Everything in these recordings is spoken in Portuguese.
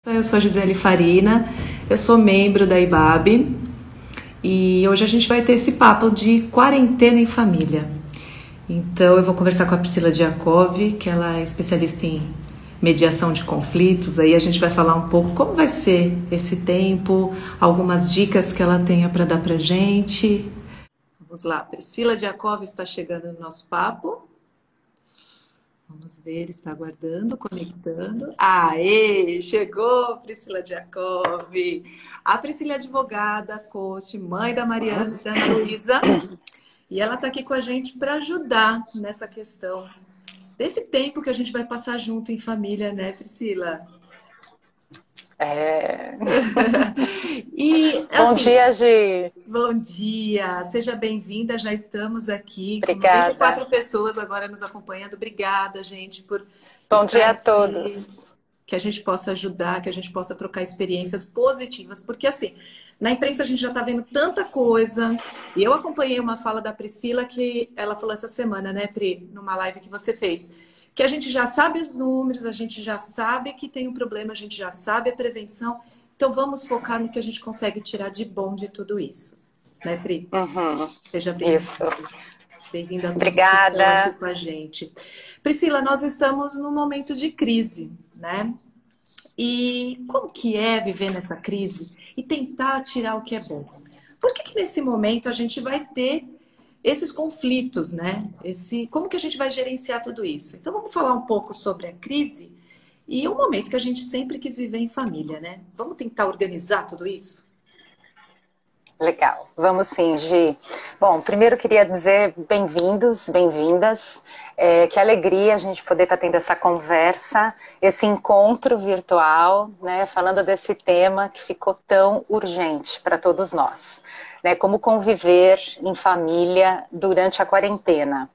Eu sou a Gisele Farina, eu sou membro da IBAB e hoje a gente vai ter esse papo de quarentena em família. Então eu vou conversar com a Priscila Diakov, que ela é especialista em mediação de conflitos. Aí a gente vai falar um pouco como vai ser esse tempo, algumas dicas que ela tenha para dar para gente. Vamos lá, Priscila Diakov está chegando no nosso papo. Vamos ver, está aguardando, conectando. Aê, chegou Priscila Diakov. A Priscila é advogada, coach, mãe da Mariana e da Ana Luísa. E ela está aqui com a gente para ajudar nessa questão desse tempo que a gente vai passar junto em família, né, Priscila? É... E, Bom assim, dia, Gi. bom dia, seja bem-vinda. Já estamos aqui com Obrigada. 94 pessoas agora nos acompanhando. Obrigada, gente, por Bom estar dia a aqui. todos. Que a gente possa ajudar, que a gente possa trocar experiências positivas, porque assim, na imprensa a gente já está vendo tanta coisa, e eu acompanhei uma fala da Priscila que ela falou essa semana, né, Pri, numa live que você fez, que a gente já sabe os números, a gente já sabe que tem um problema, a gente já sabe a prevenção, então vamos focar no que a gente consegue tirar de bom de tudo isso, né, Pri? Uhum. Seja Isso. bem-vinda. Bem-vinda a todos que estão aqui Obrigada. com a gente. Priscila, nós estamos num momento de crise, né? E como que é viver nessa crise e tentar tirar o que é bom? Por que que nesse momento a gente vai ter esses conflitos, né? Como que a gente vai gerenciar tudo isso? Então vamos falar um pouco sobre a crise e o momento que a gente sempre quis viver em família, né? Vamos tentar organizar tudo isso? Legal. Vamos sim, Gi. Bom, primeiro queria dizer bem-vindos, bem-vindas. Que alegria a gente poder estar tendo essa conversa, esse encontro virtual, né, falando desse tema que ficou tão urgente para todos nós, né? Como conviver em família durante a quarentena.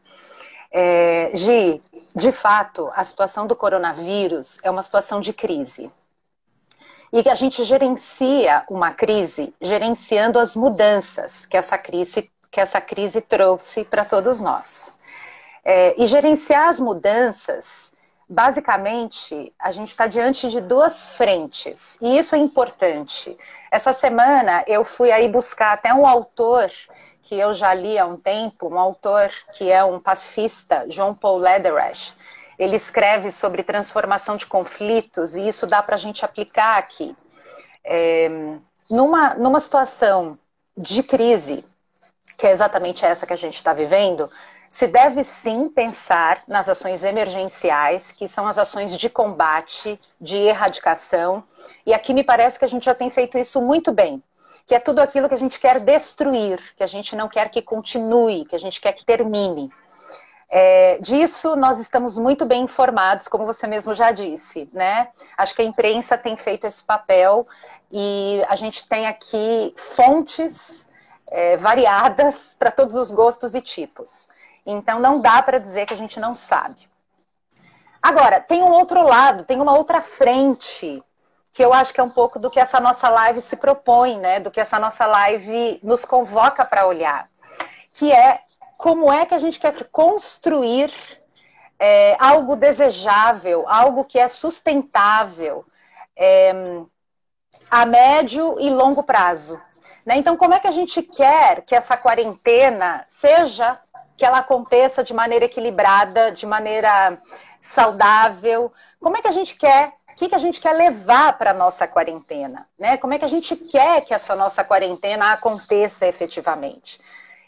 Gi, de fato, a situação do coronavírus é uma situação de crise. E que a gente gerencia uma crise gerenciando as mudanças que essa crise trouxe para todos nós. E gerenciar as mudanças, basicamente, a gente está diante de duas frentes, e isso é importante. Essa semana eu fui aí buscar até um autor que eu já li há um tempo, um autor que é um pacifista, John Paul Lederach. Ele escreve sobre transformação de conflitos, e isso dá para a gente aplicar aqui. Numa situação de crise, que é exatamente essa que a gente está vivendo, se deve sim pensar nas ações emergenciais, que são as ações de combate, de erradicação, e aqui me parece que a gente já tem feito isso muito bem, que é tudo aquilo que a gente quer destruir, que a gente não quer que continue, que a gente quer que termine. Disso nós estamos muito bem informados, como você mesmo já disse, né? Acho que a imprensa tem feito esse papel e a gente tem aqui fontes variadas para todos os gostos e tipos. Então não dá para dizer que a gente não sabe. Agora, tem um outro lado, tem uma outra frente, que eu acho que é um pouco do que essa nossa live se propõe, né? Do que essa nossa live nos convoca para olhar, que é como é que a gente quer construir algo desejável, algo que é sustentável a médio e longo prazo. Né? Então, como é que a gente quer que essa quarentena seja, que ela aconteça de maneira equilibrada, de maneira saudável? Como é que a gente quer, o que a gente quer levar para a nossa quarentena? Né? Como é que a gente quer que essa nossa quarentena aconteça efetivamente?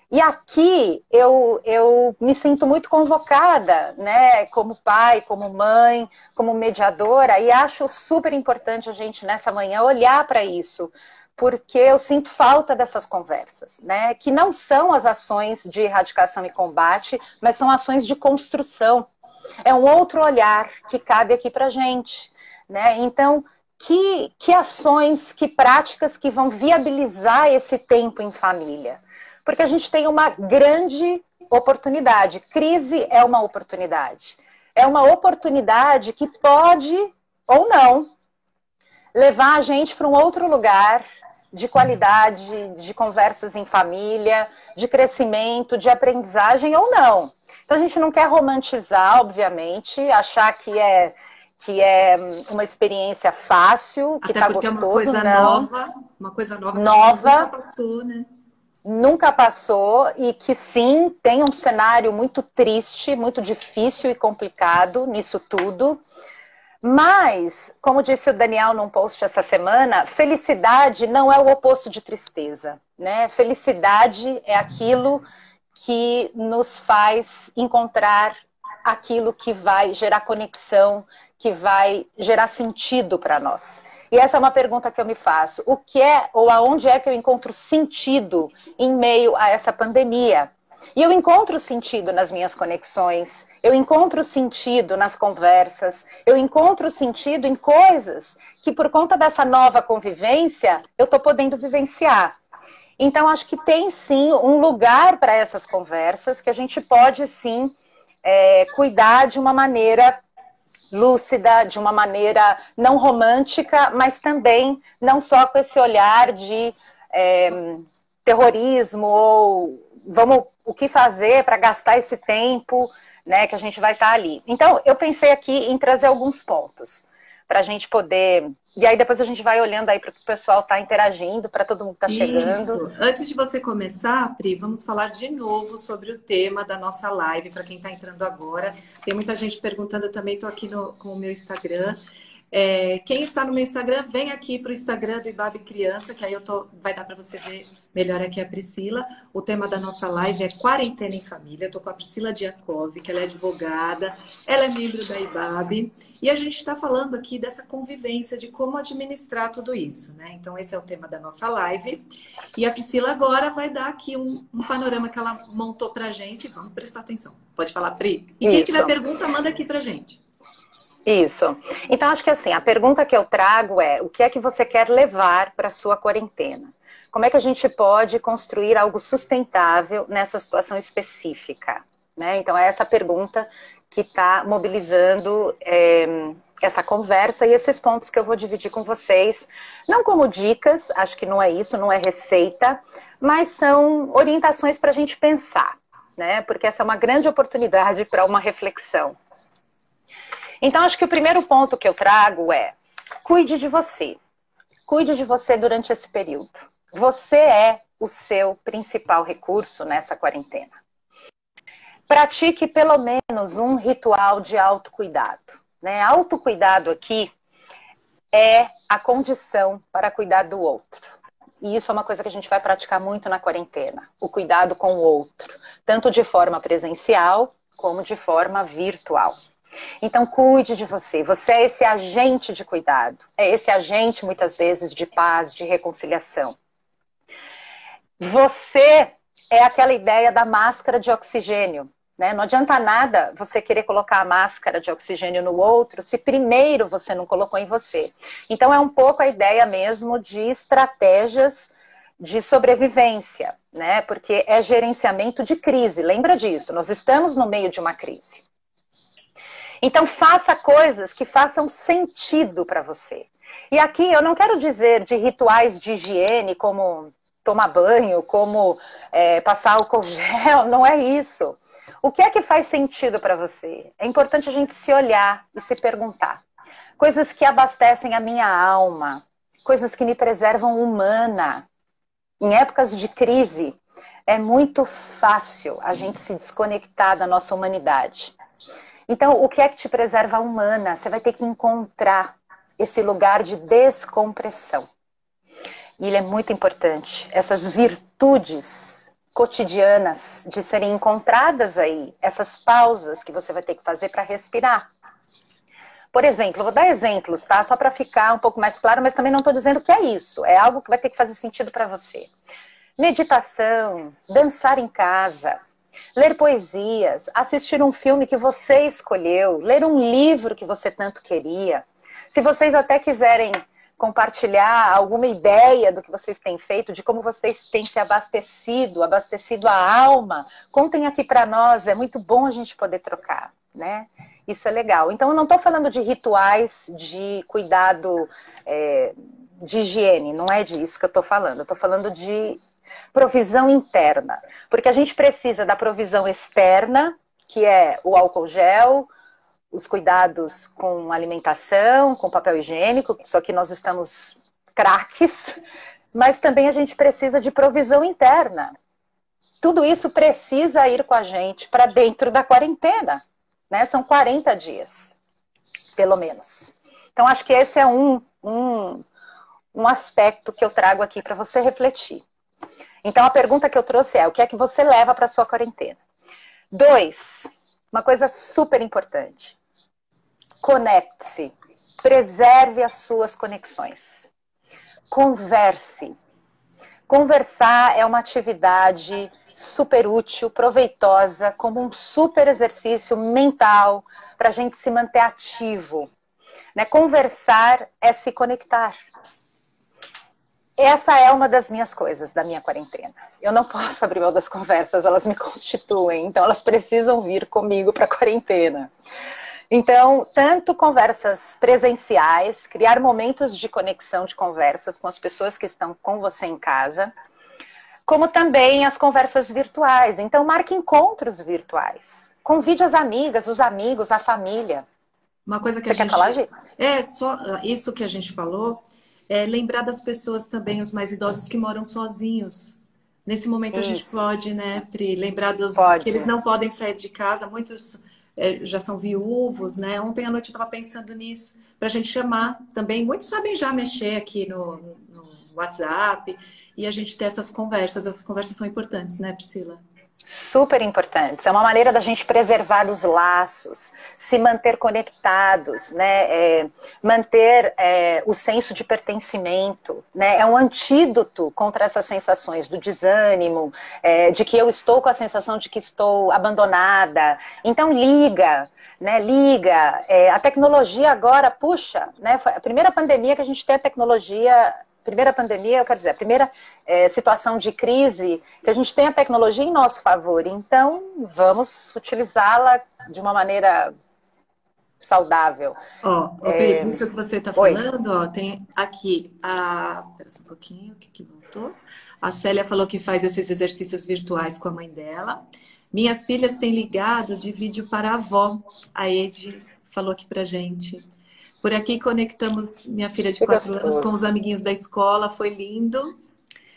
E aqui eu me sinto muito convocada, né, como pai, como mãe, como mediadora, e acho super importante a gente nessa manhã olhar para isso, porque eu sinto falta dessas conversas, né, que não são as ações de erradicação e combate, mas são ações de construção. É um outro olhar que cabe aqui para a gente, né? Então, que ações, que práticas que vão viabilizar esse tempo em família? Porque a gente tem uma grande oportunidade. Crise é uma oportunidade. É uma oportunidade que pode, ou não, levar a gente para um outro lugar de qualidade, de conversas em família, de crescimento, de aprendizagem, ou não. Então a gente não quer romantizar, obviamente, achar que é uma experiência fácil, que Até está porque é gostoso, não. uma coisa nova que a gente nunca Nova, passou, né? nunca passou e que sim, tem um cenário muito triste, muito difícil e complicado nisso tudo. Mas, como disse o Daniel num post essa semana, felicidade não é o oposto de tristeza, né? Felicidade é aquilo que nos faz encontrar aquilo que vai gerar conexão, que vai gerar sentido para nós. E essa é uma pergunta que eu me faço. O que é ou aonde é que eu encontro sentido em meio a essa pandemia? E eu encontro sentido nas minhas conexões, eu encontro sentido nas conversas, eu encontro sentido em coisas que por conta dessa nova convivência eu estou podendo vivenciar. Então acho que tem sim um lugar para essas conversas que a gente pode sim cuidar de uma maneira lúcida, de uma maneira não romântica, mas também não só com esse olhar de terrorismo ou o que fazer para gastar esse tempo, né, que a gente vai estar ali. Então, eu pensei aqui em trazer alguns pontos para a gente poder... E aí depois a gente vai olhando aí para o que o pessoal está interagindo, para todo mundo que está chegando. Isso. Antes de você começar, Pri, vamos falar de novo sobre o tema da nossa live, para quem está entrando agora. Tem muita gente perguntando também, estou aqui com o meu Instagram. Quem está no meu Instagram, vem aqui para o Instagram do Ibabe Criança, que aí vai dar para você ver melhor aqui a Priscila. O tema da nossa live é Quarentena em Família. Eu estou com a Priscila Diakov, que ela é advogada, ela é membro da Ibabe, e a gente está falando aqui dessa convivência, de como administrar tudo isso, né? Então esse é o tema da nossa live. E a Priscila agora vai dar aqui um panorama que ela montou para a gente. Vamos prestar atenção. Pode falar, Pri. E quem tiver pergunta, manda aqui para a gente. Isso. Então, acho que assim, a pergunta que eu trago é: o que é que você quer levar para a sua quarentena? Como é que a gente pode construir algo sustentável nessa situação específica? Né? Então, é essa pergunta que está mobilizando essa conversa e esses pontos que eu vou dividir com vocês. Não como dicas, acho que não é isso, não é receita, mas são orientações para a gente pensar, né? Porque essa é uma grande oportunidade para uma reflexão. Então, acho que o primeiro ponto que eu trago é: cuide de você. Cuide de você durante esse período. Você é o seu principal recurso nessa quarentena. Pratique pelo menos um ritual de autocuidado, né? Autocuidado aqui é a condição para cuidar do outro. E isso é uma coisa que a gente vai praticar muito na quarentena. O cuidado com o outro. Tanto de forma presencial, como de forma virtual. Então, cuide de você. Você é esse agente de cuidado. É esse agente, muitas vezes, de paz, de reconciliação. Você é aquela ideia da máscara de oxigênio, né? Não adianta nada você querer colocar a máscara de oxigênio no outro se primeiro você não colocou em você. Então, é um pouco a ideia mesmo de estratégias de sobrevivência, né? Porque é gerenciamento de crise. Lembra disso, nós estamos no meio de uma crise. Então, faça coisas que façam sentido para você. E aqui eu não quero dizer de rituais de higiene, como tomar banho, como passar álcool gel, não é isso. O que é que faz sentido para você? É importante a gente se olhar e se perguntar. Coisas que abastecem a minha alma, coisas que me preservam humana. Em épocas de crise, é muito fácil a gente se desconectar da nossa humanidade. Então, o que é que te preserva a humana? Você vai ter que encontrar esse lugar de descompressão. E ele é muito importante. Essas virtudes cotidianas de serem encontradas aí, essas pausas que você vai ter que fazer para respirar. Por exemplo, eu vou dar exemplos, tá? Só para ficar um pouco mais claro, mas também não estou dizendo que é isso. É algo que vai ter que fazer sentido para você. Meditação, dançar em casa, ler poesias, assistir um filme que você escolheu, ler um livro que você tanto queria. Se vocês até quiserem compartilhar alguma ideia do que vocês têm feito, de como vocês têm se abastecido a alma, contem aqui para nós, é muito bom a gente poder trocar, né? Isso é legal. Então, eu não estou falando de rituais de cuidado, de higiene, não é disso que eu estou falando. Eu estou falando de provisão interna. Porque a gente precisa da provisão externa, que é o álcool gel, os cuidados com alimentação, com papel higiênico, só que nós estamos craques, mas também a gente precisa de provisão interna. Tudo isso precisa ir com a gente para dentro da quarentena, né? São 40 dias, pelo menos. Então, acho que esse é um aspecto que eu trago aqui para você refletir. Então, a pergunta que eu trouxe é: o que é que você leva para a sua quarentena? 2, uma coisa super importante. Conecte-se. Preserve as suas conexões. Converse. Conversar é uma atividade super útil, proveitosa, como um super exercício mental para a gente se manter ativo. Né? Conversar é se conectar. Essa é uma das minhas coisas, da minha quarentena. Eu não posso abrir mão das conversas, elas me constituem, então elas precisam vir comigo para a quarentena. Então, tanto conversas presenciais, criar momentos de conexão de conversas com as pessoas que estão com você em casa, como também as conversas virtuais. Então, marque encontros virtuais. Convide as amigas, os amigos, a família. Uma coisa que Você quer falar, Gi? só isso que a gente falou, lembrar das pessoas também, os mais idosos que moram sozinhos. Nesse momento a gente pode, né, Pri, lembrar que eles não podem sair de casa, muitos já são viúvos, né? Ontem à noite eu estava pensando nisso, para a gente chamar também. Muitos sabem já mexer aqui no WhatsApp e a gente ter essas conversas são importantes, né, Priscila? Super importantes. É uma maneira da gente preservar os laços, se manter conectados, né? Manter o senso de pertencimento, né? É um antídoto contra essas sensações do desânimo, de que eu estou com a sensação de que estou abandonada. Então liga, né? Liga. A tecnologia agora, puxa, né? Foi a primeira pandemia que a gente tem a tecnologia. Primeira pandemia, quer dizer, a primeira situação de crise, que a gente tem a tecnologia em nosso favor. Então, vamos utilizá-la de uma maneira saudável. Pri, isso que você está falando, tem aqui Espera só um pouquinho, o que voltou? A Célia falou que faz esses exercícios virtuais com a mãe dela. Minhas filhas têm ligado de vídeo para a avó. A Ed falou aqui pra gente. Por aqui conectamos minha filha de 4 anos com os amiguinhos da escola, foi lindo.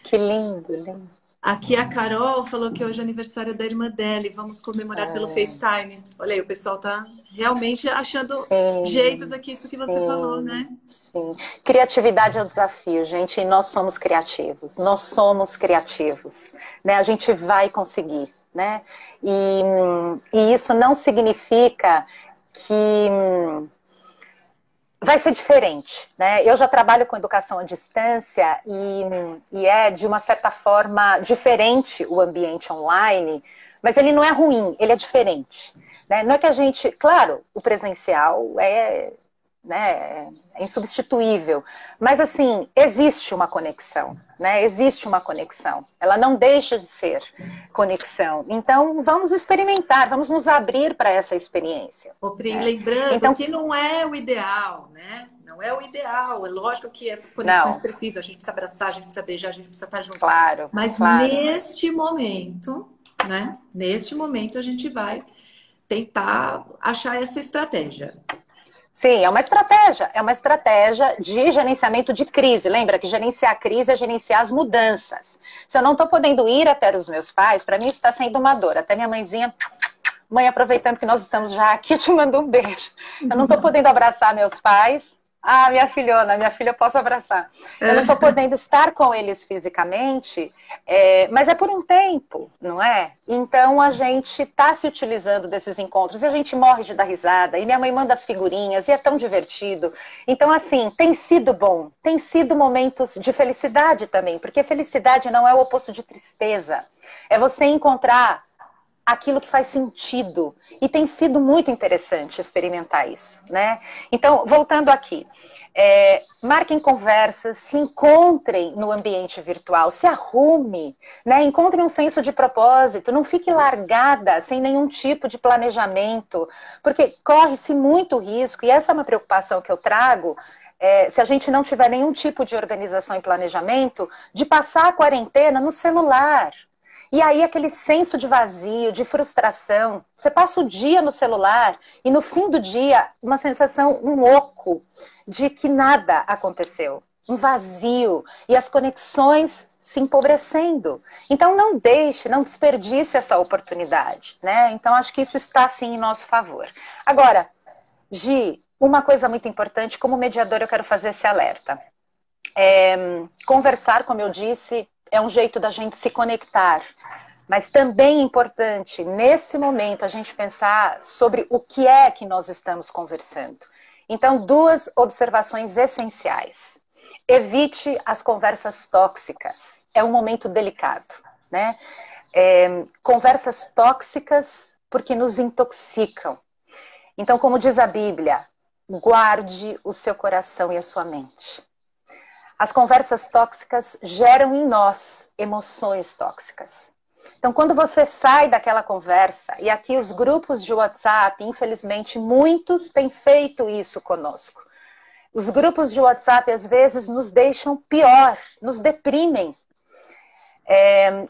Que lindo, lindo. Aqui a Carol falou que hoje é aniversário da irmã dela e vamos comemorar pelo FaceTime. Olha aí, o pessoal tá realmente achando jeitos aqui, isso que você falou, né? Sim. Criatividade é o desafio, gente, e nós somos criativos. Nós somos criativos, né? A gente vai conseguir, né? E isso não significa que vai ser diferente, né? Eu já trabalho com educação à distância e é, de uma certa forma, diferente o ambiente online, mas ele não é ruim, ele é diferente, né? Não é que a gente... Claro, o presencial né, é insubstituível, mas assim, existe uma conexão, né? Existe uma conexão, ela não deixa de ser conexão. Então, vamos experimentar, vamos nos abrir para essa experiência. Pri, lembrando que não é o ideal, né? Não é o ideal. É lógico que essas conexões precisam, a gente precisa abraçar, a gente precisa beijar, a gente precisa estar junto. Claro. Mas neste momento, né? Neste momento a gente vai tentar achar essa estratégia. Sim, é uma estratégia de gerenciamento de crise. Lembra que gerenciar a crise é gerenciar as mudanças. Se eu não estou podendo ir até os meus pais, para mim isso está sendo uma dor. Até minha mãezinha, mãe, aproveitando que nós estamos já aqui, eu te mando um beijo. Eu não estou podendo abraçar meus pais. Ah, minha filhona, minha filha eu posso abraçar. Eu não estou podendo estar com eles fisicamente, mas é por um tempo, não é? Então a gente está se utilizando desses encontros e a gente morre de dar risada. E minha mãe manda as figurinhas e é tão divertido. Então, assim, tem sido bom. Tem sido momentos de felicidade também, porque felicidade não é o oposto de tristeza. É você encontrar aquilo que faz sentido. E tem sido muito interessante experimentar isso, né? Então, voltando aqui. Marquem conversas, se encontrem no ambiente virtual, se arrume, né? Encontre um senso de propósito, não fique largada, sem nenhum tipo de planejamento, porque corre-se muito risco, e essa é uma preocupação que eu trago, se a gente não tiver nenhum tipo de organização e planejamento, de passar a quarentena no celular. E aí aquele senso de vazio, de frustração. Você passa o dia no celular e no fim do dia uma sensação, um oco de que nada aconteceu. Um vazio e as conexões se empobrecendo. Então não deixe, não desperdice essa oportunidade, né? Então acho que isso está sim em nosso favor. Agora, Gi, uma coisa muito importante, como mediadora eu quero fazer esse alerta. Conversar, como eu disse, é um jeito da gente se conectar. Mas também é importante, nesse momento, a gente pensar sobre o que é que nós estamos conversando. Então, duas observações essenciais. Evite as conversas tóxicas. É um momento delicado, né? Conversas tóxicas porque nos intoxicam. Então, como diz a Bíblia, guarde o seu coração e a sua mente. As conversas tóxicas geram em nós emoções tóxicas. Então, quando você sai daquela conversa, e aqui os grupos de WhatsApp, infelizmente, muitos têm feito isso conosco. Os grupos de WhatsApp, às vezes, nos deixam pior, nos deprimem.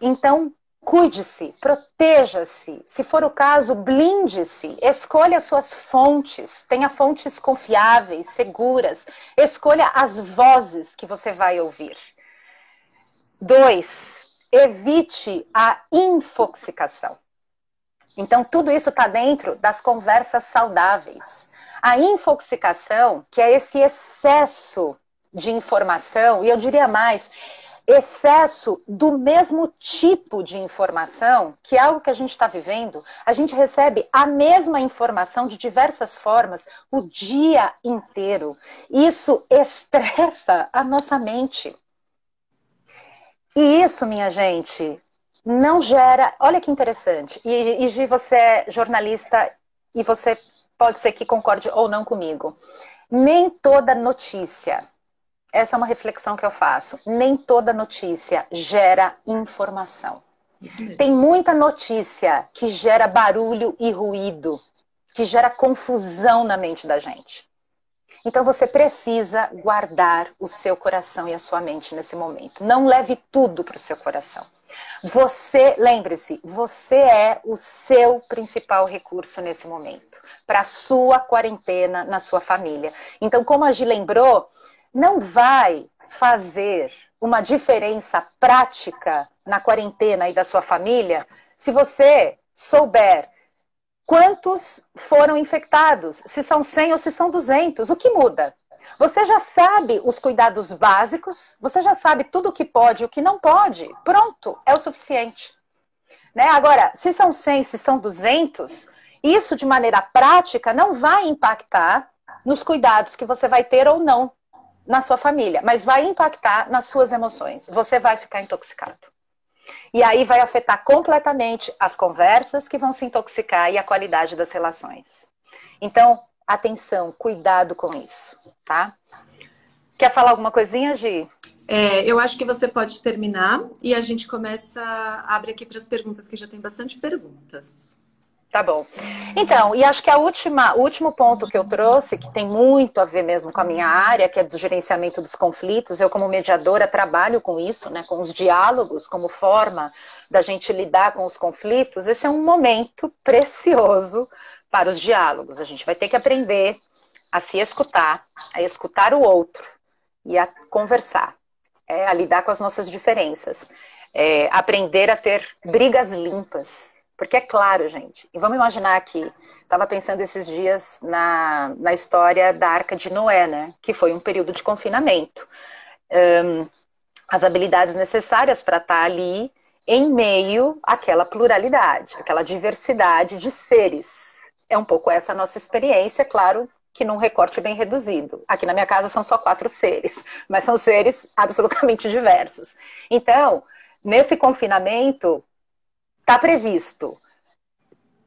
Então, cuide-se, proteja-se. Se for o caso, blinde-se. Escolha suas fontes. Tenha fontes confiáveis, seguras. Escolha as vozes que você vai ouvir. 2. Evite a infoxicação. Então, tudo isso está dentro das conversas saudáveis. A infoxicação, que é esse excesso de informação, e eu diria mais, excesso do mesmo tipo de informação, que é algo que a gente está vivendo, a gente recebe a mesma informação de diversas formas o dia inteiro. Isso estressa a nossa mente. E isso, minha gente, não gera... Olha que interessante. E Gi, você é jornalista e você pode ser que concorde ou não comigo. Nem toda notícia... Essa é uma reflexão que eu faço. Nem toda notícia gera informação. Tem muita notícia que gera barulho e ruído, que gera confusão na mente da gente. Então você precisa guardar o seu coração e a sua mente nesse momento. Não leve tudo para o seu coração. Você, lembre-se, você é o seu principal recurso nesse momento. Para a sua quarentena, na sua família. Então, como a Gi lembrou... Não vai fazer uma diferença prática na quarentena e da sua família se você souber quantos foram infectados, se são 100 ou se são 200. O que muda? Você já sabe os cuidados básicos, você já sabe tudo o que pode e o que não pode. Pronto, é o suficiente. Né? Agora, se são 100, se são 200, isso de maneira prática não vai impactar nos cuidados que você vai ter ou não na sua família, mas vai impactar nas suas emoções. Você vai ficar intoxicado. E aí vai afetar completamente as conversas que vão se intoxicar e a qualidade das relações. Então, atenção, cuidado com isso, tá? Quer falar alguma coisinha, Gi? Eu acho que você pode terminar e a gente começa, abre aqui para as perguntas, que já tem bastante perguntas. Tá bom. Então, e acho que o último ponto que eu trouxe, que tem muito a ver mesmo com a minha área, que é do gerenciamento dos conflitos, eu como mediadora trabalho com isso, né, com os diálogos como forma da gente lidar com os conflitos. Esse é um momento precioso para os diálogos. A gente vai ter que aprender a se escutar, a escutar o outro e a conversar, a lidar com as nossas diferenças, aprender a ter brigas limpas. Porque é claro, gente, e vamos imaginar aqui, estava pensando esses dias na história da Arca de Noé, né? Que foi um período de confinamento. As habilidades necessárias para estar ali em meio àquela pluralidade, aquela diversidade de seres. É um pouco essa a nossa experiência, claro, que num recorte bem reduzido. Aqui na minha casa são só 4 seres, mas são seres absolutamente diversos. Então, nesse confinamento... Está previsto,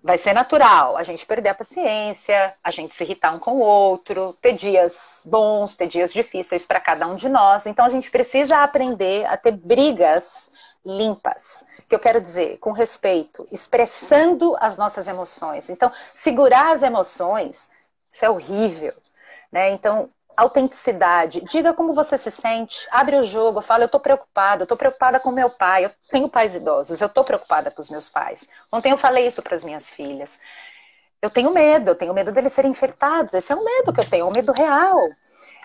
vai ser natural a gente perder a paciência, a gente se irritar um com o outro, ter dias bons, ter dias difíceis para cada um de nós. Então a gente precisa aprender a ter brigas limpas, que eu quero dizer, com respeito, expressando as nossas emoções. Então, segurar as emoções, isso é horrível, né? Então, autenticidade. Diga como você se sente, abre o jogo, fala, eu tô preocupada com meu pai, eu tenho pais idosos, eu tô preocupada com os meus pais. Ontem eu falei isso para as minhas filhas. Eu tenho medo deles serem infectados, esse é um medo que eu tenho, é um medo real.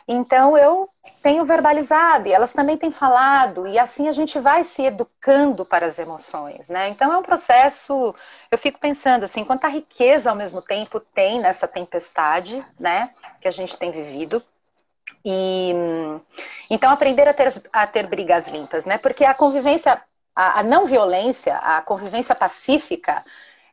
Então eu tenho verbalizado e elas também têm falado e assim a gente vai se educando para as emoções, né? Então é um processo, eu fico pensando assim, quanta riqueza ao mesmo tempo tem nessa tempestade, né, que a gente tem vivido. E então aprender a ter brigas limpas, né? Porque a convivência, a não violência, a convivência pacífica,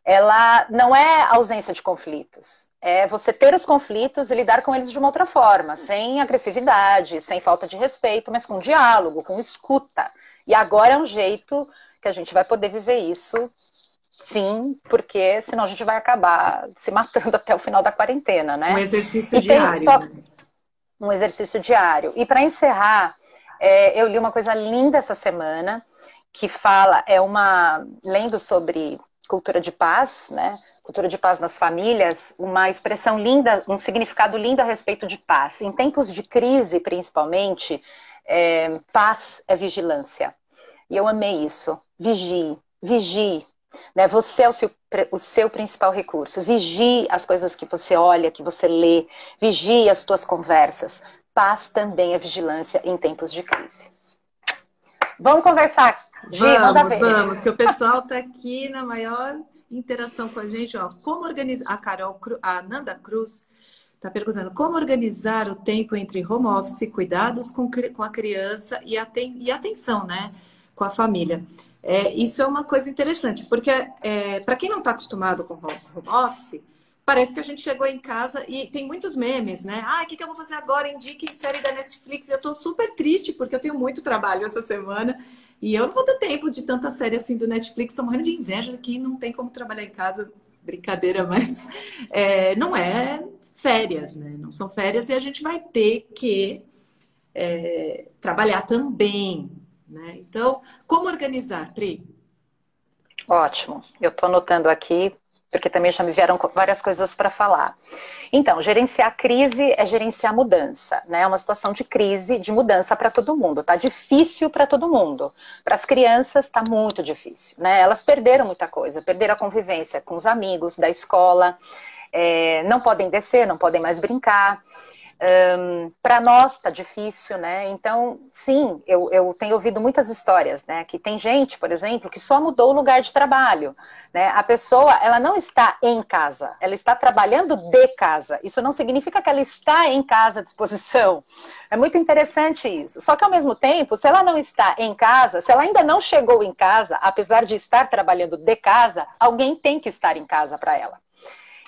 ela não é ausência de conflitos. É você ter os conflitos e lidar com eles de uma outra forma, sem agressividade, sem falta de respeito, mas com diálogo, com escuta. E agora é um jeito que a gente vai poder viver isso, sim, porque senão a gente vai acabar se matando até o final da quarentena, né? Um exercício E tem diário, só né? um exercício diário. E para encerrar, eu li uma coisa linda essa semana, que fala, lendo sobre cultura de paz, né? Cultura de paz nas famílias, uma expressão linda, um significado lindo a respeito de paz. Em tempos de crise, principalmente, paz é vigilância. E eu amei isso. Vigie, vigie. Né? Você é o seu principal recurso. Vigie as coisas que você olha, que você lê. Vigie as tuas conversas. Paz também é vigilância em tempos de crise. Vamos conversar. Gi, manda Vamos, ver. vamos, que o pessoal está aqui na maior interação com a gente, ó. Como organizar? A Nanda Cruz está perguntando como organizar o tempo entre home office, cuidados com a criança e atenção, né, com a família. Isso é uma coisa interessante, porque para quem não está acostumado com home office, parece que a gente chegou em casa e tem muitos memes, né? Ah, o que eu vou fazer agora? Indique série da Netflix. Eu tô super triste porque eu tenho muito trabalho essa semana e eu não vou ter tempo de tanta série assim do Netflix. Tô morrendo de inveja que não tem como trabalhar em casa. Brincadeira, mas não é férias, né? Não são férias e a gente vai ter que trabalhar também, né? Então, como organizar, Pri? Ótimo. Eu estou anotando aqui, porque também já me vieram várias coisas para falar. Então, gerenciar crise é gerenciar mudança, né? É uma situação de crise, de mudança para todo mundo. Tá difícil para todo mundo. Para as crianças está muito difícil, né? Elas perderam muita coisa, perderam a convivência com os amigos da escola, não podem descer, não podem mais brincar. Para nós está difícil, né? Então, sim, eu tenho ouvido muitas histórias, né? Que tem gente, por exemplo, que só mudou o lugar de trabalho, né? A pessoa, ela não está em casa, ela está trabalhando de casa. Isso não significa que ela está em casa à disposição. É muito interessante isso. Só que ao mesmo tempo, se ela não está em casa, se ela ainda não chegou em casa, apesar de estar trabalhando de casa, alguém tem que estar em casa para ela.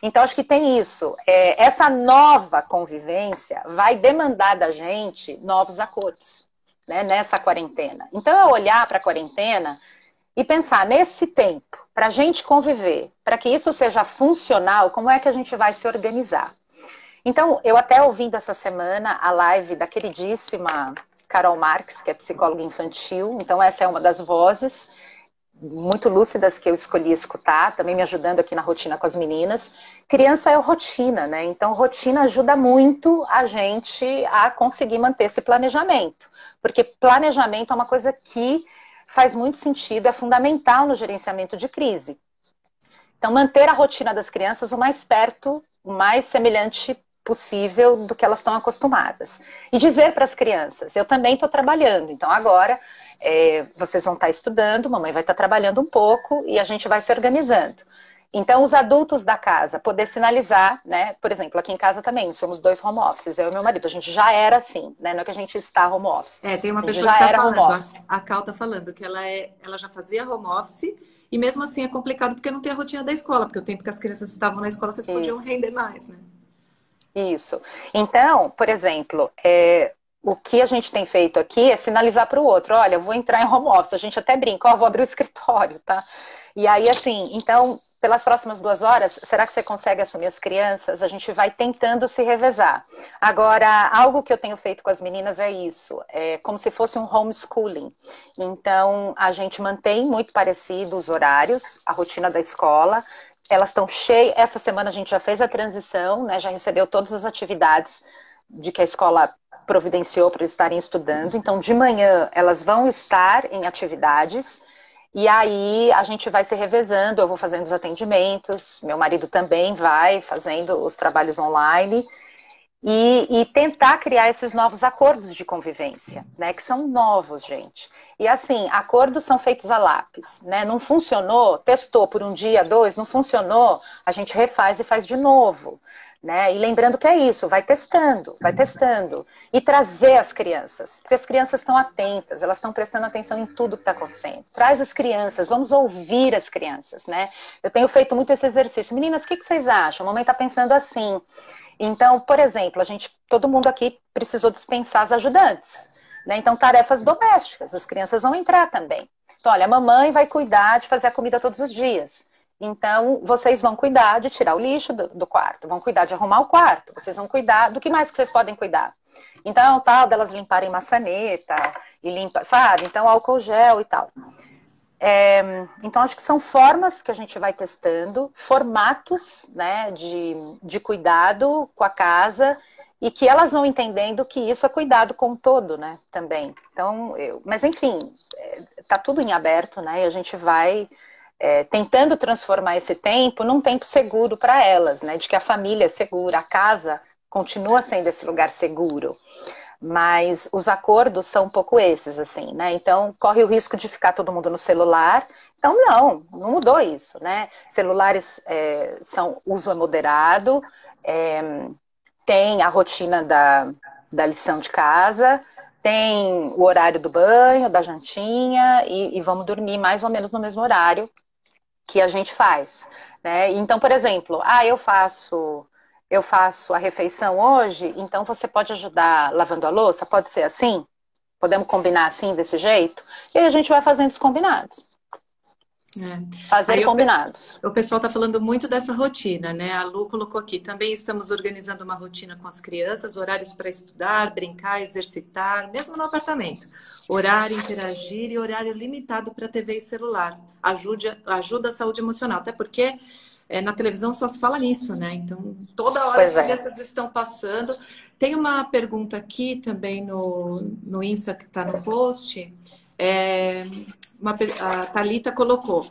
Então, acho que tem isso. Essa nova convivência vai demandar da gente novos acordos, né, nessa quarentena. Então, é olhar para a quarentena e pensar nesse tempo, para a gente conviver, para que isso seja funcional, como é que a gente vai se organizar? Então, eu até ouvindo essa semana a live da queridíssima Carol Marques, que é psicóloga infantil. Então, essa é uma das vozes muito lúcidas que eu escolhi escutar, também me ajudando aqui na rotina com as meninas. Criança é rotina, né? Então, rotina ajuda muito a gente a conseguir manter esse planejamento. Porque planejamento é uma coisa que faz muito sentido, é fundamental no gerenciamento de crise. Então, manter a rotina das crianças o mais perto, o mais semelhante possível do que elas estão acostumadas. E dizer para as crianças, eu também estou trabalhando, então agora vocês vão estar estudando, mamãe vai estar trabalhando um pouco e a gente vai se organizando. Então, os adultos da casa poder sinalizar, né? Por exemplo, aqui em casa também somos 2 home offices, eu e meu marido, a gente já era assim, né? Não é que a gente está home office. Tem uma A gente pessoa que já está era home falando, office. a Cal está falando que ela já fazia home office e mesmo assim é complicado porque não tem a rotina da escola, porque o tempo que as crianças estavam na escola vocês podiam Isso. render mais, né? Isso. Então, por exemplo, o que a gente tem feito aqui é sinalizar para o outro, olha, eu vou entrar em home office, a gente até brinca, ó, vou abrir o escritório, tá? E aí, assim, então, pelas próximas 2 horas, será que você consegue assumir as crianças? A gente vai tentando se revezar. Agora, algo que eu tenho feito com as meninas é isso, é como se fosse um homeschooling. Então, a gente mantém muito parecido os horários, a rotina da escola. Elas estão cheias. Essa semana a gente já fez a transição, né? Já recebeu todas as atividades de que a escola providenciou para eles estarem estudando. Então, de manhã, elas vão estar em atividades. E aí a gente vai se revezando, eu vou fazendo os atendimentos, meu marido também vai fazendo os trabalhos online e tentar criar esses novos acordos de convivência, né? Que são novos, gente. E assim, acordos são feitos a lápis, né? Não funcionou, testou por um dia, dois, não funcionou, a gente refaz e faz de novo. Né? E lembrando que é isso, vai testando, e trazer as crianças, porque as crianças estão atentas, elas estão prestando atenção em tudo que está acontecendo. Traz as crianças, vamos ouvir as crianças, né? Eu tenho feito muito esse exercício. Meninas, o que vocês acham? A mamãe está pensando assim. Então, por exemplo, todo mundo aqui precisou dispensar as ajudantes, né? Então, tarefas domésticas, as crianças vão entrar também. Então, olha, a mamãe vai cuidar de fazer a comida todos os dias. Então, vocês vão cuidar de tirar o lixo do quarto, vão cuidar de arrumar o quarto, vocês vão cuidar do que mais que vocês podem cuidar. Então, tal, delas limparem maçaneta, e sabe? Então, álcool gel e tal. Então, acho que são formas que a gente vai testando, formatos, né, de cuidado com a casa, e que elas vão entendendo que isso é cuidado com o todo, né, também. Então, mas enfim, tá tudo em aberto, né, e a gente vai... tentando transformar esse tempo num tempo seguro para elas, né? De que a família é segura, a casa continua sendo esse lugar seguro. Mas os acordos são um pouco esses, assim, né? Então, corre o risco de ficar todo mundo no celular. Então, não mudou isso, né? Celulares são uso é moderado, tem a rotina da lição de casa, tem o horário do banho, da jantinha, e vamos dormir mais ou menos no mesmo horário que a gente faz, né? Então, por exemplo, eu faço a refeição hoje, então você pode ajudar lavando a louça? Pode ser assim? Podemos combinar assim, desse jeito? E aí a gente vai fazendo os combinados. Fazer combinados. O pessoal está falando muito dessa rotina, né? A Lu colocou aqui, também estamos organizando uma rotina com as crianças, horários para estudar, brincar, exercitar, mesmo no apartamento. Horário, interagir e horário limitado para TV e celular. Ajuda a saúde emocional, até porque na televisão só se fala nisso, né? Então, toda hora as crianças estão passando. Tem uma pergunta aqui também no Insta que está no post. A Thalita colocou: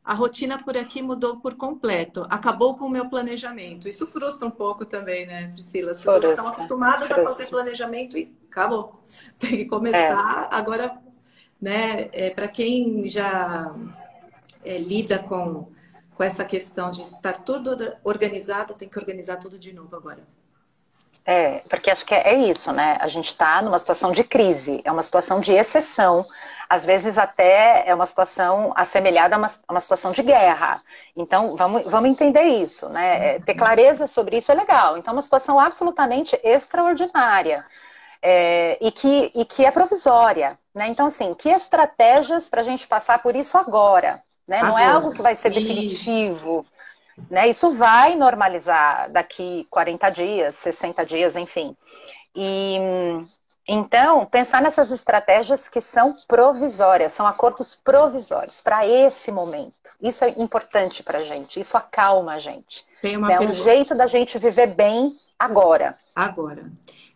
a rotina por aqui mudou por completo, acabou com o meu planejamento. Isso frustra um pouco também, né, Priscila? As pessoas estão acostumadas a fazer planejamento e acabou. Tem que começar agora, né? Para quem já lida com essa questão de estar tudo organizado, tem que organizar tudo de novo agora. Porque acho que é isso, né? A gente está numa situação de crise, é uma situação de exceção, às vezes até é uma situação assemelhada a uma situação de guerra. Então, vamos entender isso, né? Ter clareza sobre isso é legal. Então, é uma situação absolutamente extraordinária e que é provisória, né? Então, assim, que estratégias para a gente passar por isso agora, né? Não é algo que vai ser definitivo. Né? Isso vai normalizar daqui 40 dias, 60 dias, enfim. E então, pensar nessas estratégias que são provisórias, são acordos provisórios para esse momento. Isso é importante para a gente, isso acalma a gente. É um jeito da gente viver bem agora. Agora.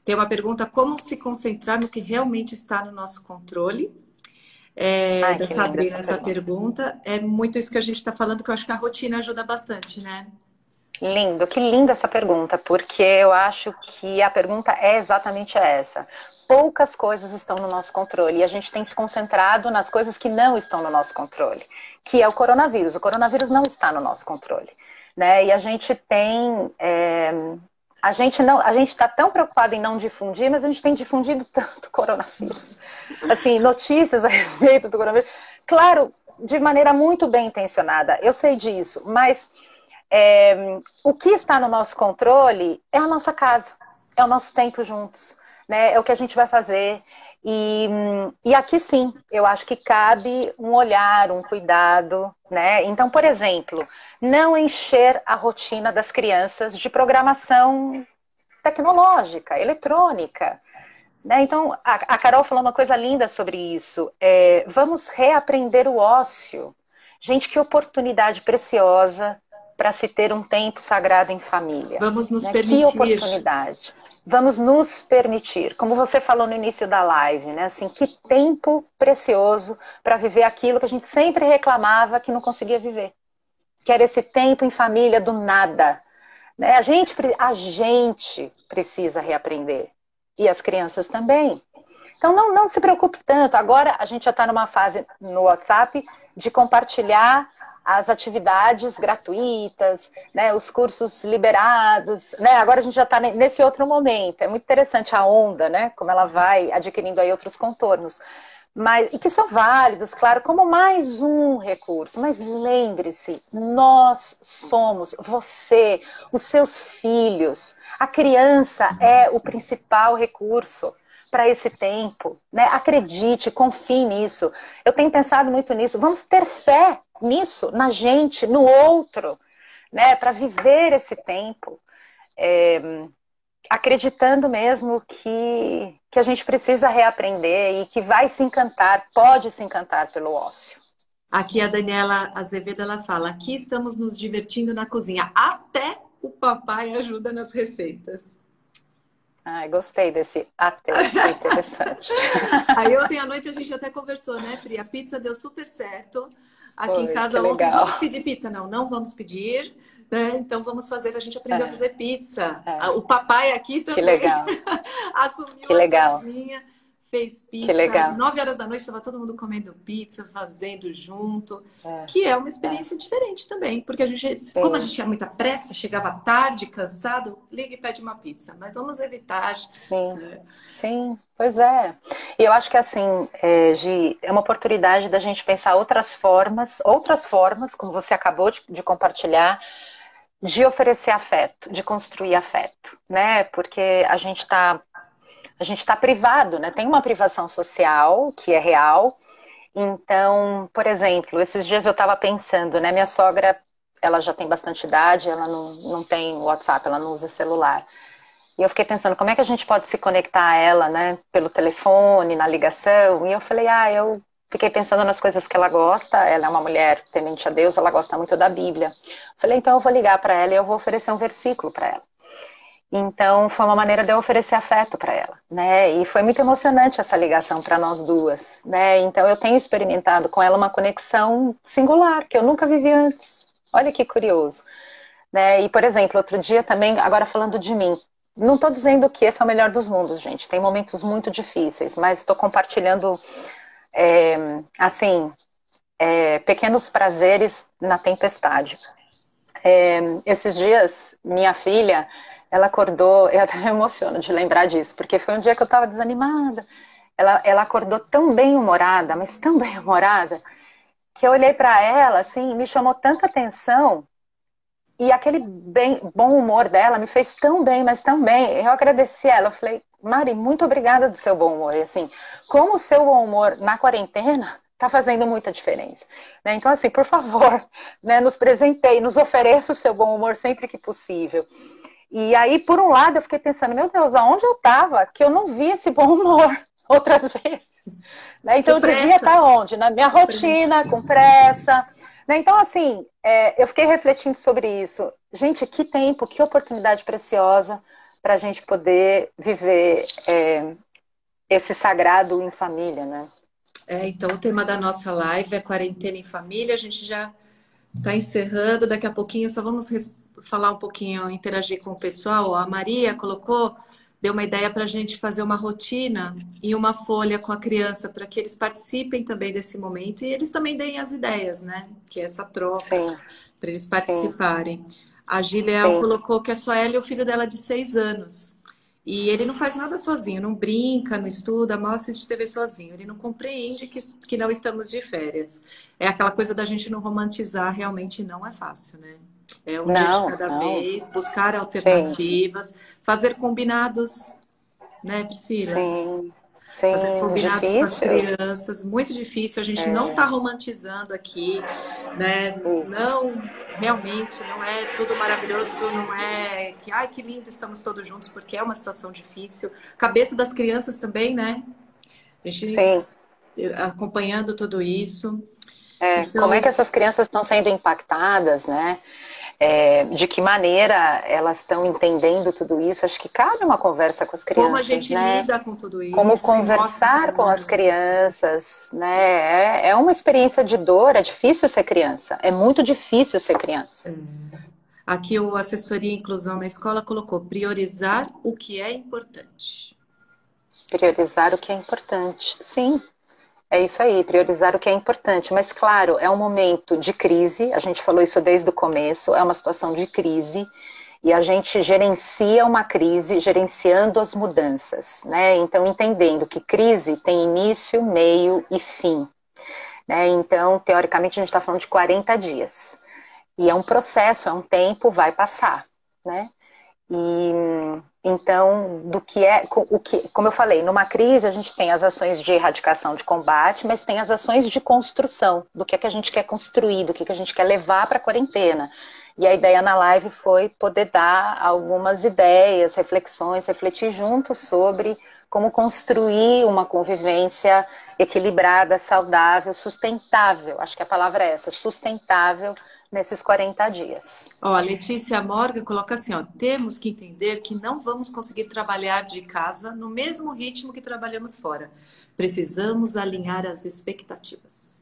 Tem uma pergunta: como se concentrar no que realmente está no nosso controle? Da Sabrina, essa pergunta. É muito isso que a gente está falando, que eu acho que a rotina ajuda bastante, né? Lindo, que linda essa pergunta, porque eu acho que a pergunta é exatamente essa. Poucas coisas estão no nosso controle e a gente tem se concentrado nas coisas que não estão no nosso controle, que é o coronavírus. O coronavírus não está no nosso controle, né? E a gente tem... A gente está tão preocupado em não difundir, mas a gente tem difundido tanto coronavírus. Assim, notícias a respeito do coronavírus. Claro, de maneira muito bem intencionada, eu sei disso, mas o que está no nosso controle é a nossa casa, é o nosso tempo juntos, né? É o que a gente vai fazer. E aqui sim, eu acho que cabe um olhar, um cuidado, né? Então, por exemplo, não encher a rotina das crianças de programação tecnológica, eletrônica, né? Então, a Carol falou uma coisa linda sobre isso. Vamos reaprender o ócio. Gente, que oportunidade preciosa para se ter um tempo sagrado em família. Vamos nos Né? permitir. Que oportunidade. Vamos nos permitir. Como você falou no início da live, né? Assim, que tempo precioso para viver aquilo que a gente sempre reclamava que não conseguia viver. Que era esse tempo em família do nada. Né? A gente precisa reaprender. E as crianças também. Então não se preocupe tanto. Agora a gente já está numa fase no WhatsApp de compartilhar as atividades gratuitas, né, os cursos liberados, né? Agora a gente já está nesse outro momento. É muito interessante a onda, né? Como ela vai adquirindo aí outros contornos. E que são válidos, claro, como mais um recurso. Mas lembre-se, nós somos, você, os seus filhos, a criança é o principal recurso para esse tempo, né? Acredite, confie nisso. Eu tenho pensado muito nisso. Vamos ter fé nisso, na gente, no outro, né? Para viver esse tempo. Acreditando mesmo que a gente precisa reaprender e que vai se encantar, pode se encantar pelo ócio. Aqui a Daniela Azevedo, ela fala, aqui estamos nos divertindo na cozinha, até o papai ajuda nas receitas. Ai, gostei desse até, que interessante. Aí ontem à noite a gente até conversou, né, Pri? A pizza deu super certo. Aqui em casa que ontem, legal. vamos pedir pizza? Não vamos pedir. Né? Então vamos fazer, a gente aprendeu a fazer pizza. O papai aqui também que legal. assumiu que legal. a cozinha, fez pizza. Que legal. 9 horas da noite estava todo mundo comendo pizza, fazendo junto. Que é uma experiência diferente também. Porque a gente, como a gente tinha muita pressa, chegava tarde, cansado, liga e pede uma pizza. Mas vamos evitar. Sim, pois é. E eu acho que assim, Gi, é uma oportunidade da gente pensar outras formas, como você acabou de compartilhar, de oferecer afeto, de construir afeto, né? Porque a gente tá privado, né? Tem uma privação social que é real. Então, por exemplo, esses dias eu estava pensando, né? Minha sogra, ela já tem bastante idade, ela não tem WhatsApp, ela não usa celular. E eu fiquei pensando, como é que a gente pode se conectar a ela, né? Pelo telefone, na ligação. E eu falei, eu fiquei pensando nas coisas que ela gosta. Ela é uma mulher temente a Deus, ela gosta muito da Bíblia. Falei, então eu vou ligar para ela e eu vou oferecer um versículo para ela. Então foi uma maneira de eu oferecer afeto para ela, né? E foi muito emocionante essa ligação para nós duas, né? Então eu tenho experimentado com ela uma conexão singular que eu nunca vivi antes. Olha que curioso, né? E por exemplo, outro dia também, agora falando de mim, não estou dizendo que esse é o melhor dos mundos, gente. Tem momentos muito difíceis, mas estou compartilhando pequenos prazeres na tempestade. Esses dias, minha filha, ela acordou, eu até me emociono de lembrar disso, porque foi um dia que eu estava desanimada. Ela acordou tão bem-humorada, mas tão bem-humorada, que eu olhei para ela, assim, me chamou tanta atenção, e aquele bom humor dela me fez tão bem, mas tão bem. Eu agradeci ela, eu falei, Mari, muito obrigada do seu bom humor. E assim, como o seu bom humor na quarentena está fazendo muita diferença. Né? Então, assim, por favor, né, nos presenteie, nos ofereça o seu bom humor sempre que possível. E aí, por um lado, eu fiquei pensando, meu Deus, aonde eu estava que eu não vi esse bom humor outras vezes? Né? Então, eu devia estar onde? Na minha rotina, com pressa. Né? Então, assim, eu fiquei refletindo sobre isso. Gente, que tempo, que oportunidade preciosa para a gente poder viver esse sagrado em família, né? Então, o tema da nossa live é quarentena em família. A gente já está encerrando. Daqui a pouquinho só vamos falar um pouquinho, interagir com o pessoal. A Maria deu uma ideia para a gente fazer uma rotina e uma folha com a criança para que eles participem também desse momento e eles também deem as ideias, né? Que é essa troca, para eles participarem. A Gileal colocou que é só ela e o filho dela de 6 anos. E ele não faz nada sozinho, não brinca, não estuda, mal assiste TV sozinho. Ele não compreende que não estamos de férias. É aquela coisa da gente não romantizar, realmente não é fácil, né? É um dia de cada vez, buscar alternativas, fazer combinados, né, Priscila? Sim, fazer combinados difícil. Com as crianças, muito difícil. A gente não está romantizando aqui, né? Não, realmente, não é tudo maravilhoso, não é que, ai, que lindo, estamos todos juntos, porque é uma situação difícil. Cabeça das crianças também, né? A gente acompanhando tudo isso. Então... Como é que essas crianças estão sendo impactadas, né? De que maneira elas estão entendendo tudo isso? Acho que cabe uma conversa com as crianças, Como a gente né? lida com tudo isso Como e mostra conversar para com as elas. crianças, né? É uma experiência de dor, é difícil ser criança, é muito difícil ser criança. Aqui o Assessoria e Inclusão na Escola colocou priorizar o que é importante. Priorizar o que é importante. Sim, é isso aí, priorizar o que é importante. Mas, claro, é um momento de crise, a gente falou isso desde o começo, é uma situação de crise, e a gente gerencia uma crise gerenciando as mudanças, né? Então, entendendo que crise tem início, meio e fim, né? Então, teoricamente, a gente está falando de 40 dias. E é um processo, é um tempo, vai passar, né? E então, como eu falei, numa crise a gente tem as ações de erradicação, de combate, mas tem as ações de construção, do que é que a gente quer construir, do que a gente quer levar para a quarentena. E a ideia na live foi poder dar algumas ideias, reflexões, refletir juntos sobre como construir uma convivência equilibrada, saudável, sustentável. Acho que a palavra é essa, sustentável, nesses 40 dias. Ó, a Letícia Morgan coloca assim, ó, temos que entender que não vamos conseguir trabalhar de casa no mesmo ritmo que trabalhamos fora. Precisamos alinhar as expectativas.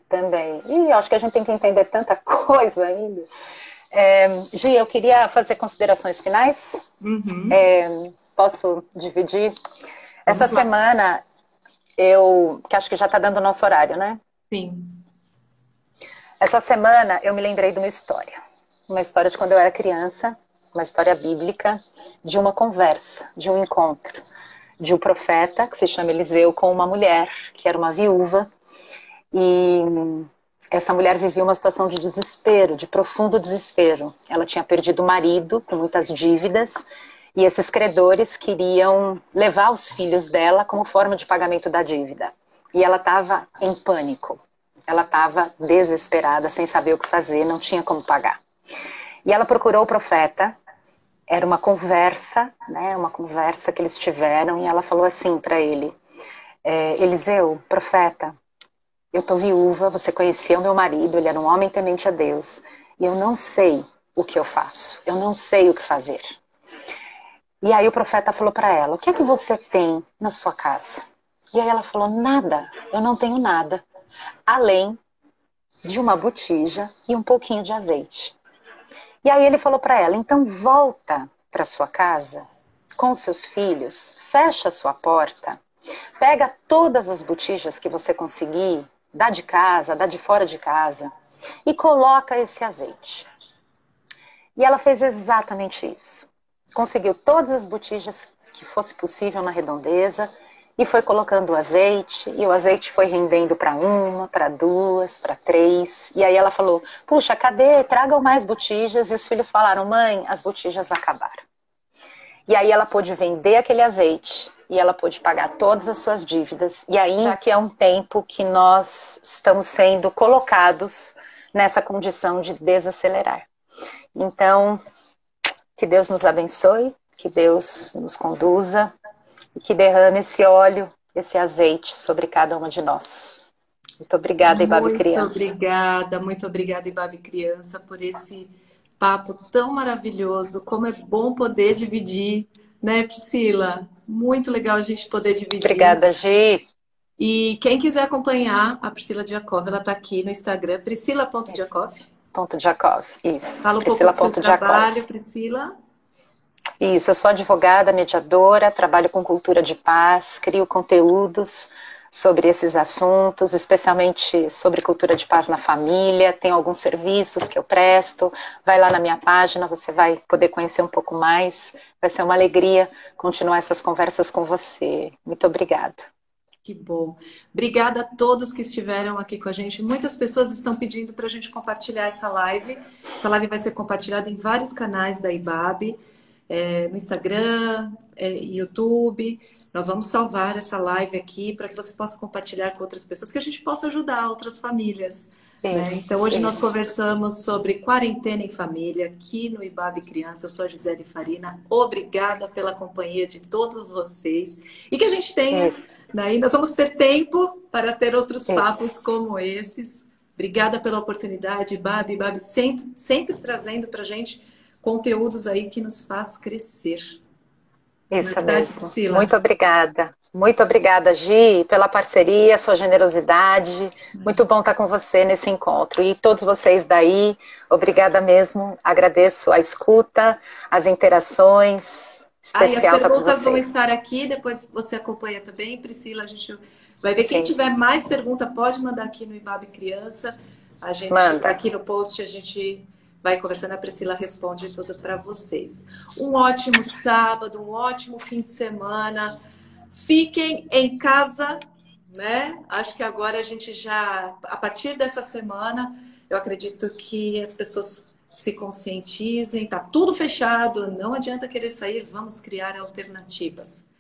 Também. E acho que a gente tem que entender tanta coisa ainda. Gi, eu queria fazer considerações finais. Posso dividir? Essa Vamos lá. semana, que acho que já está dando o nosso horário, né? Sim. Essa semana eu me lembrei de uma história. Uma história de quando eu era criança, uma história bíblica, de uma conversa, de um encontro, de um profeta, que se chama Eliseu, com uma mulher, que era uma viúva. E essa mulher vivia uma situação de desespero, de profundo desespero. Ela tinha perdido o marido, com muitas dívidas, e esses credores queriam levar os filhos dela como forma de pagamento da dívida. E ela estava em pânico. Ela estava desesperada, sem saber o que fazer, não tinha como pagar. E ela procurou o profeta, era uma conversa, né, uma conversa que eles tiveram, e ela falou assim para ele, Eliseu, profeta, eu estou viúva, você conhecia o meu marido, ele era um homem temente a Deus, e eu não sei o que eu faço, eu não sei o que fazer. E aí o profeta falou para ela, o que é que você tem na sua casa? E aí ela falou, nada, eu não tenho nada, além de uma botija e um pouquinho de azeite. E aí ele falou para ela, então volta para sua casa com seus filhos, fecha a sua porta, pega todas as botijas que você conseguir, dá de casa, dá de fora de casa, e coloca esse azeite. E ela fez exatamente isso. Conseguiu todas as botijas que fosse possível na redondeza, e foi colocando o azeite, e o azeite foi rendendo para uma, para duas, para três. E aí ela falou, puxa, cadê? Tragam mais botijas. E os filhos falaram, mãe, as botijas acabaram. E aí ela pôde vender aquele azeite, e ela pôde pagar todas as suas dívidas. E aí, já que é um tempo que nós estamos sendo colocados nessa condição de desacelerar. Então, que Deus nos abençoe, que Deus nos conduza, e que derrame esse óleo, esse azeite sobre cada uma de nós. Muito obrigada, Ibabe Criança. Muito obrigada, Ibabe Criança, por esse papo tão maravilhoso. Como é bom poder dividir, né, Priscila? Muito legal a gente poder dividir. Obrigada, Gi. E quem quiser acompanhar a Priscila Diakov, ela está aqui no Instagram, priscila.diakov. Diakov, isso. Fala um pouco do seu trabalho, Priscila. Isso, eu sou advogada, mediadora, trabalho com cultura de paz, crio conteúdos sobre esses assuntos, especialmente sobre cultura de paz na família, tem alguns serviços que eu presto, vai lá na minha página, você vai poder conhecer um pouco mais, vai ser uma alegria continuar essas conversas com você. Muito obrigada. Que bom. Obrigada a todos que estiveram aqui com a gente. Muitas pessoas estão pedindo para a gente compartilhar essa live. Essa live vai ser compartilhada em vários canais da IBAB, no Instagram, YouTube. Nós vamos salvar essa live aqui para que você possa compartilhar com outras pessoas, que a gente possa ajudar outras famílias. Né? Então, hoje nós conversamos sobre quarentena em família aqui no IBAB Criança. Eu sou a Gisele Farina. Obrigada pela companhia de todos vocês. E que a gente tenha, daí nós vamos ter tempo para ter outros papos como esses, Obrigada pela oportunidade, Babi. Babi sempre trazendo para a gente conteúdos aí que nos faz crescer. Não é Isso verdade, mesmo. Priscila? Muito obrigada. Muito obrigada, Gi, pela parceria, sua generosidade. Muito bom estar com você nesse encontro. E todos vocês daí, obrigada mesmo. Agradeço a escuta, as interações. Aí as Especial estar com perguntas vão vocês. estar aqui, depois você acompanha também, Priscila. A gente vai ver. Quem Sim, tiver mais pergunta, pode mandar aqui no Ibabe Criança. A gente, manda. aqui no post, a gente vai conversando, a Priscila responde tudo para vocês. Um ótimo sábado, um ótimo fim de semana. Fiquem em casa, né? Acho que agora a gente já, a partir dessa semana, eu acredito que as pessoas se conscientizem, tá tudo fechado, não adianta querer sair, vamos criar alternativas.